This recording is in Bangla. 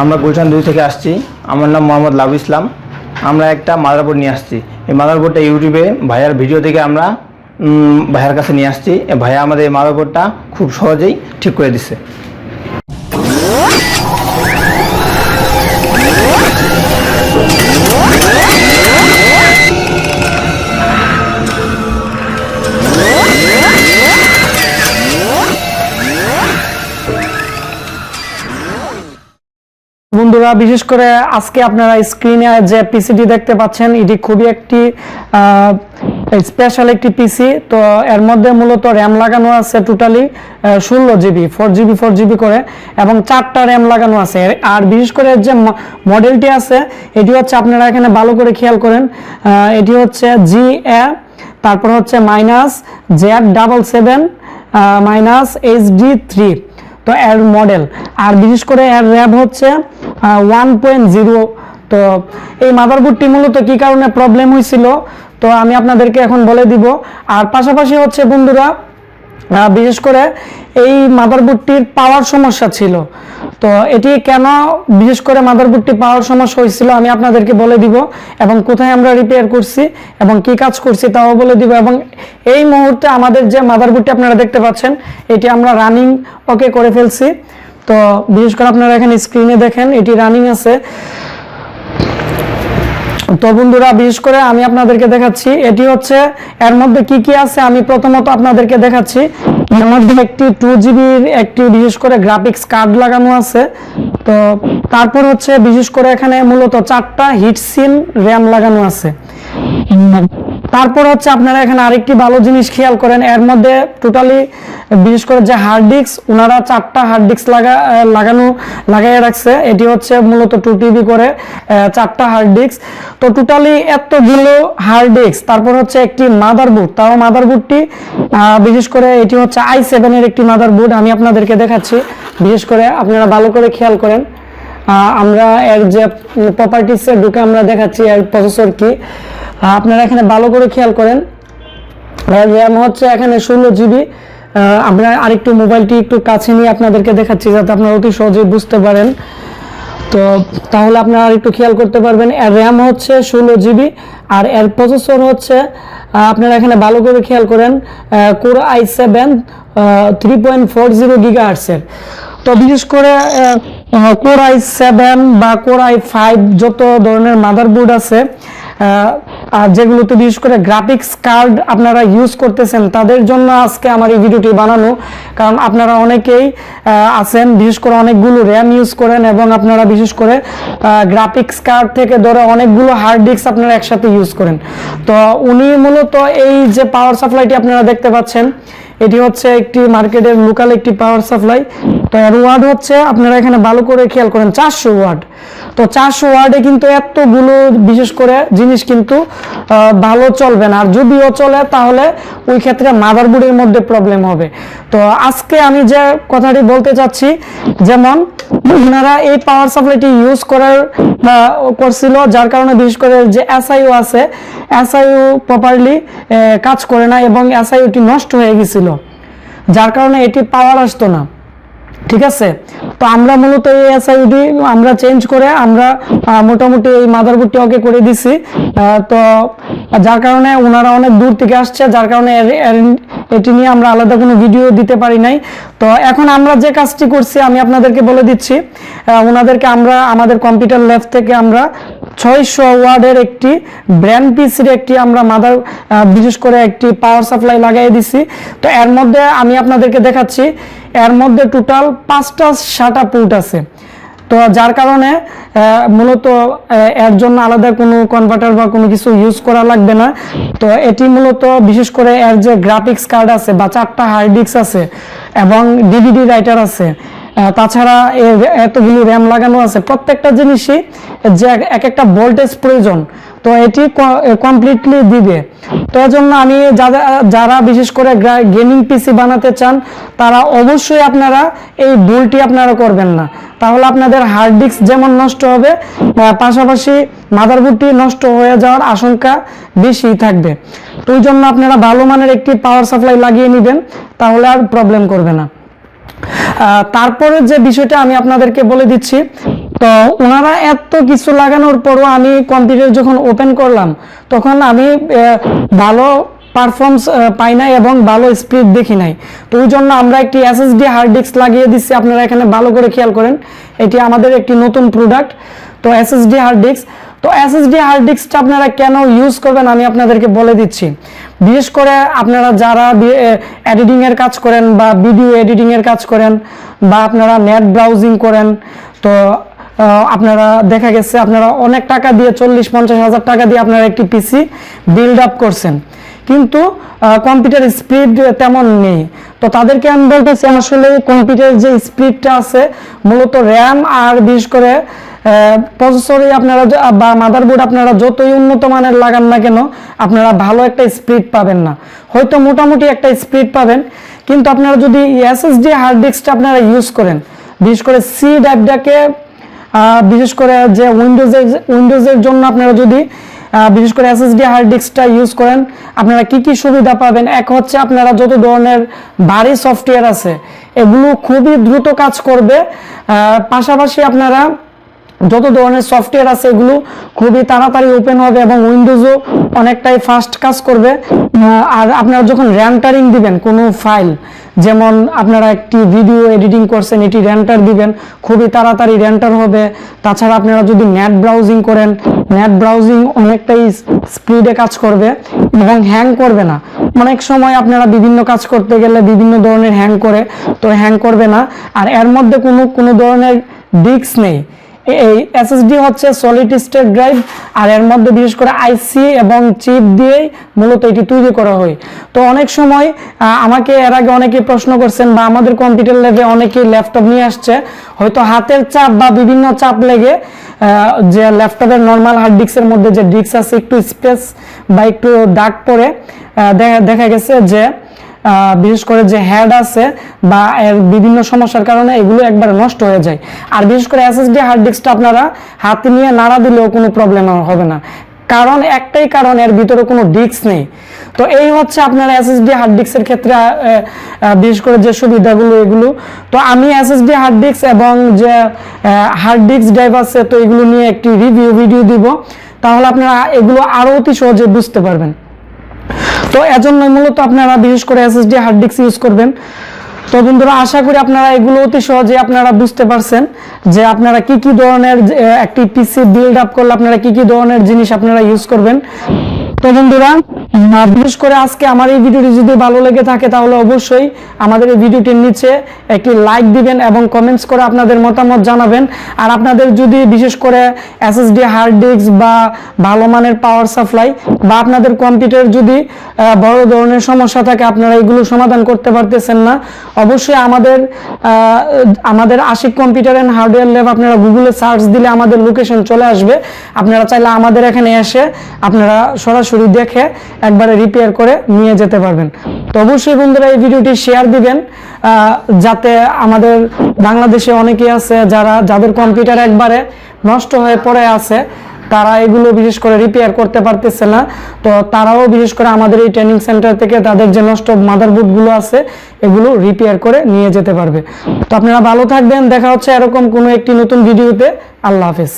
আমরা গুলশান 2 থেকে আসছি। আমার নাম মোহাম্মদ লাভ ইসলাম। আমরা একটা মাদারবোর্ড নিয়ে আসছি। এই মাদারবোর্ডটা ইউটিউবে ভাইয়ার ভিডিও থেকে আমরা ভাইয়ার কাছে নিয়ে আসছি। ভাইয়া আমাদের এই মাদারবোর্ডটা খুব সহজেই ঠিক করে দিচ্ছে। বন্ধুরা, বিশেষ করে আজকে আপনারা স্ক্রিনে যে পিসিটি দেখতে পাচ্ছেন, এটি খুবই একটি স্পেশাল একটি পিসি। তো এর মধ্যে মূলত র্যাম লাগানো আছে টোটালি 16 জিবি, 4 জিবি করে, এবং 4টা র্যাম লাগানো আছে। আর বিশেষ করে যে মডেলটি আছে এটি হচ্ছে, আপনারা এখানে ভালো করে খেয়াল করেন, এটি হচ্ছে GA, তারপর হচ্ছে -Z777-HD3। তো এর মডেল, আর বিশেষ করে এর র্যাম হচ্ছে 1.0। তো এই মাদারবোর্ডটি মূলত কি কারণে প্রবলেম হয়েছিল তো আমি আপনাদেরকে এখন বলে দিব। আর পাশাপাশি হচ্ছে বন্ধুরা, বিশেষ করে এই মাদারবোর্ডটির পাওয়ার সমস্যা ছিল। তো এটি কেন বিশেষ করে মাদারবোর্ডটি পাওয়ার সমস্যা হয়েছিল আমি আপনাদেরকে বলে দিব, এবং কোথায় আমরা রিপেয়ার করছি এবং কি কাজ করছি তাও বলে দিব। এবং এই মুহূর্তে আমাদের যে মাদারবোর্ডটি আপনারা দেখতে পাচ্ছেন এটি আমরা রানিং ওকে করে ফেলছি। তো বিশেষ করে আপনারা এখানে স্ক্রিনে দেখেন এটি রানিং আছে। তো বন্ধুরা, বিশেষ করে আমি আপনাদেরকে দেখাচ্ছি এটি হচ্ছে এর মধ্যে কি কি আছে। আমি প্রথমত আপনাদেরকে দেখাচ্ছি, এর মধ্যে একটি 2 জিবির একটি বিশেষ করে গ্রাফিক্স কার্ড লাগানো আছে। তো তারপর হচ্ছে বিশেষ করে এখানে মূলত 4টা হিটসিন র্যাম লাগানো আছে। তারপর হচ্ছে আপনারা এখানে আরেকটি ভালো জিনিস খেয়াল করেন, এর মধ্যে টোটালি বিশেষ করে যে হার্ড ডিস্ক, ওনারা 4টা হার্ড ডিস্ক লাগাইয়ে রাখছে। এটি হচ্ছে মূলত 2 TB করে 4টা হার্ড ডিস্ক। তো টোটালি এতগুলো হার্ড ডিস্ক, তারপর হচ্ছে একটি মাদারবোর্ড, তাও মাদারবোর্ডটি বিশেষ করে এটি হচ্ছে i7 এর একটি মাদারবোর্ড। আমি আপনাদেরকে দেখাচ্ছি, বিশেষ করে আপনারা ভালো করে খেয়াল করেন। আমরা এর যে প্রপার্টিসে ঢুকে আমরা দেখাচ্ছি এর প্রসেসর কি, আপনারা এখানে ভালো করে খেয়াল করেন। র্যাম হচ্ছে এখানে 16 জিবি। আমরা আরেকটু মোবাইলটি একটু কাছে নিয়ে আপনাদেরকে দেখাচ্ছি যাতে আপনারা অতি সহজেই বুঝতে পারেন। তো তাহলে আপনারা আরেকটু খেয়াল করতে পারবেন। এর র্যাম হচ্ছে 16 জিবি, আর এর প্রসেসর হচ্ছে আপনারা এখানে ভালো করে খেয়াল করেন Core i7 3.40 GHz এর। তো বিশেষ করে Core i7 বা Core i5 যত ধরনের মাদারবোর্ড আছে, আর যেগুলোতে বিশেষ করে গ্রাফিক্স কার্ড আপনারা ইউজ করতেছেন তাদের জন্য আজকে আমার এই ভিডিওটি বানানো। কারণ আপনারা অনেকেই আছেন বিশেষ করে অনেকগুলো র্যাম ইউজ করেন, এবং আপনারা বিশেষ করে গ্রাফিক্স কার্ড থেকে ধরে অনেকগুলো হার্ড ডিস্ক আপনারা একসাথে ইউজ করেন। তো উনি মূলত এই যে পাওয়ার সাপ্লাইটি আপনারা দেখতে পাচ্ছেন, এটি হচ্ছে একটি মার্কেটের লোকাল একটি পাওয়ার সাপ্লাই। তো এর ওয়াট হচ্ছে, আপনারা এখানে ভালো করে খেয়াল করেন, 400 ওয়াট। তো 400 ওয়াটে কিন্তু এতগুলো বিশেষ করে জিনিস কিন্তু ভালো চলবে না, আর যদিও চলে তাহলে ওই ক্ষেত্রে মাদারবোর্ডের মধ্যে প্রবলেম হবে। তো আজকে আমি যে কথাটি বলতে চাচ্ছি, যেমন আপনারা এই পাওয়ার সাপ্লাইটি ইউজ করছিল, যার কারণে বিশেষ করে যে SIO আছে, SIO প্রপারলি কাজ করে না, এবং SIOটি নষ্ট হয়ে গেছিল, যার কারণে এটি পাওয়ার আসতো না। ঠিক আছে, তো আমরা মূলত এই SIOটি আমরা চেঞ্জ করে আমরা মোটামুটি এই মাদারবোর্ডটি ওকে করে দিছি। তো যার কারণে ওনারা অনেক দূর থেকে আসছে, যার কারণে এটি নিয়ে আমরা আলাদা কোনো ভিডিও দিতে পারি নাই। তো এখন আমরা যে কাজটি করছি আমি আপনাদেরকে বলে দিচ্ছি। ওনাদেরকে আমরা আমাদের কম্পিউটার ল্যাব থেকে আমরা 600 ওয়াটের একটি ব্র্যান্ড পিসির একটি আমরা বিশেষ করে একটি পাওয়ার সাপ্লাই লাগিয়ে দিছি। তো এর মধ্যে আমি আপনাদেরকে দেখাচ্ছি, এর মধ্যে টোটাল 5টা SATA পোর্ট আছে। তো যার কারণে মূলত এর জন্য আলাদা কোনো কনভার্টার বা কোনো কিছু ইউজ করা লাগবে না। তো এটি মূলত বিশেষ করে এর যে গ্রাফিক্স কার্ড আছে বা 4টা হার্ড ডিস্ক আছে এবং DVD রাইটার আছে, তাছাড়া এতগুলো র্যাম লাগানো আছে, প্রত্যেকটা জিনিসই যে এক একটা ভোল্টেজ প্রয়োজন, তো এটি কমপ্লিটলি দিবে। তো এজন্য আমি যারা বিশেষ করে গেমিং পিসি বানাতে চান তারা অবশ্যই আপনারা এই ভুলটি আপনারা করবেন না, তাহলে আপনাদের হার্ড ডিস্ক যেমন নষ্ট হবে, পাশাপাশি মাদারবোর্ডটি নষ্ট হয়ে যাওয়ার আশঙ্কা বেশি থাকবে। তো ওই জন্য আপনারা ভালো মানের একটি পাওয়ার সাপ্লাই লাগিয়ে নেবেন, তাহলে আর প্রবলেম করবে না। তারপরে যে বিষয়টা আমি আপনাদেরকে বলে দিচ্ছি, তো ওনারা এত কিছু লাগানোর পরও আমি কম্পিউটার যখন ওপেন করলাম তখন আমি ভালো পারফরমেন্স পাই নাই এবং ভালো স্পিড দেখি নাই। তো ওই জন্য আমরা একটি এসএসডি হার্ড ডিস্ক লাগিয়ে দিচ্ছি। আপনারা এখানে ভালো করে খেয়াল করেন, এটি আমাদের একটি নতুন প্রোডাক্ট। তো এসএসডি হার্ড ডিস্ক, তো এসএসডি হার্ড ডিস্কটা আপনারা কেন ইউজ করবেন আমি আপনাদেরকে বলে দিচ্ছি। বিশেষ করে আপনারা যারা এডিটিং এর কাজ করেন বা ভিডিও এডিটিং এর কাজ করেন বা আপনারা নেট ব্রাউজিং করেন, তো আপনারা দেখা গেছে আপনারা অনেক টাকা দিয়ে 40-50 হাজার টাকা দিয়ে আপনারা একটি পিসি বিল্ড আপ করছেন, কিন্তু কম্পিউটার স্পিড তেমন নেই। তো তাদেরকে আমি বলতেছি আসলে কম্পিউটারের যে স্পিডটা আছে মূলত র্যাম আর বিশেষ করে প্রসেসরে আপনারা বা মাদারবোর্ড আপনারা যতই উন্নত মানের লাগান না কেন আপনারা ভালো একটা স্পিড পাবেন না। হয়তো মোটামুটি একটা স্পিড পাবেন, কিন্তু আপনারা যদি এসএসডি হার্ড ডিস্কটা আপনারা ইউজ করেন, বিশেষ করে সি ড্রাইভটাকে বিশেষ করে যে উইন্ডোজের জন্য আপনারা যদি বিশেষ করে এসএসডি হার্ড ডিস্কটা ইউজ করেন, আপনারা কি কি সুবিধা পাবেন। এক হচ্ছে আপনারা যত ধরনের ভারী সফটওয়্যার আছে এগুলো খুবই দ্রুত কাজ করবে, পাশাপাশি আপনারা যত ধরনের সফটওয়্যার আছে এগুলো খুবই তাড়াতাড়ি ওপেন হবে এবং উইন্ডোজও অনেকটাই ফাস্ট কাজ করবে। আর আপনারা যখন রেন্টারিং দিবেন কোনো ফাইল, যেমন আপনারা একটি ভিডিও এডিটিং করছেন এটি রেন্টার দিবেন, খুবই তাড়াতাড়ি রেন্টার হবে। তাছাড়া আপনারা যদি নেট ব্রাউজিং করেন, নেট ব্রাউজিং অনেকটাই স্পিডে কাজ করবে এবং হ্যাং করবে না। অনেক সময় আপনারা বিভিন্ন কাজ করতে গেলে বিভিন্ন ধরনের হ্যাং করে, তো হ্যাং করবে না। আর এর মধ্যে কোনো ধরনের ডিস্ক নেই। এই এসএসডি হচ্ছে সলিড স্টেট ড্রাইভ, আর এর মধ্যে বিশেষ করে আইসি এবং চিপ দিয়েই মূলত এটি তৈরি করা হয়। তো অনেক সময় আমাকে এর আগে অনেকেই প্রশ্ন করছেন বা আমাদের কম্পিউটার ল্যাবে অনেকেই ল্যাপটপ নিয়ে আসছে, হয়তো হাতের চাপ বা বিভিন্ন চাপ লেগে যে ল্যাপটপের নর্মাল হার্ড ডিস্কের মধ্যে যে ডিস্ক আছে একটু স্পেস বা একটু দাগ পড়ে দেখা গেছে যে বিশেষ করে যে হেড আছে বা এর বিভিন্ন সমস্যার কারণে এগুলো একবারে নষ্ট হয়ে যায়। আর বিশেষ করে এসএসডি হার্ড ডিস্কটা আপনারা হাতে নিয়ে নাড়া দিলেও কোনো প্রবলেম হবে না, কারণ একটাই কারণ এর ভিতরে কোনো ডিস্ক নেই। তো এই হচ্ছে আপনারা এসএসডি হার্ড ডিস্কের ক্ষেত্রে বিশেষ করে যে সুবিধাগুলো এগুলো। তো আমি এসএসডি হার্ড ডিস্ক এবং যে হার্ড ডিস্ক ড্রাইভ আছে তো এগুলো নিয়ে একটি রিভিউ ভিডিও দিব, তাহলে আপনারা এগুলো আরো অতি সহজে বুঝতে পারবেন। তো এজন্য মূলত আপনারা বিশেষ করে এসএসডি হার্ড ডিস্ক ইউজ করবেন। তো বন্ধুরা আশা করি আপনারা এগুলো অতি সহজে আপনারা বুঝতে পারছেন যে আপনারা কি কি ধরনের একটি পিসি বিল্ড আপ করলে আপনারা কি কি ধরনের জিনিস আপনারা ইউজ করবেন। তো বন্ধুরা বিশেষ করে আজকে আমার এই ভিডিওটি যদি ভালো লেগে থাকে তাহলে অবশ্যই আমাদের এই ভিডিওটির নিচে একটি লাইক দিবেন এবং কমেন্টস করে আপনাদের মতামত জানাবেন। আর আপনাদের যদি বিশেষ করে এসএসডি হার্ড ডিস্ক বা ভালো মানের পাওয়ার সাপ্লাই বা আপনাদের কম্পিউটার যদি বড় ধরনের সমস্যা থাকে আপনারা এগুলো সমাধান করতে পারতেছেন না, অবশ্যই আমাদের Ashiq computer and hardware lab আপনারা গুগলে সার্চ দিলে আমাদের লোকেশন চলে আসবে। আপনারা চাইলে আমাদের এখানে এসে আপনারা সরাসরি দেখে একবারে রিপেয়ার করে নিয়ে যেতে পারবেন। তো অবশ্যই বন্ধুরা এই ভিডিওটি শেয়ার দিবেন, যাতে আমাদের বাংলাদেশে অনেকেই আছে যাদের কম্পিউটার একবারে নষ্ট হয়ে পড়ে আছে, তারা এগুলো বিশেষ করে রিপেয়ার করতে পারতেছে না। তো তারাও বিশেষ করে আমাদের এই ট্রেনিং সেন্টার থেকে তাদের যে নষ্ট মাদারবোর্ডগুলো আছে এগুলো রিপেয়ার করে নিয়ে যেতে পারবে। তো আপনারা ভালো থাকবেন, দেখা হচ্ছে এরকম কোনো একটি নতুন ভিডিওতে। আল্লাহ হাফেজ।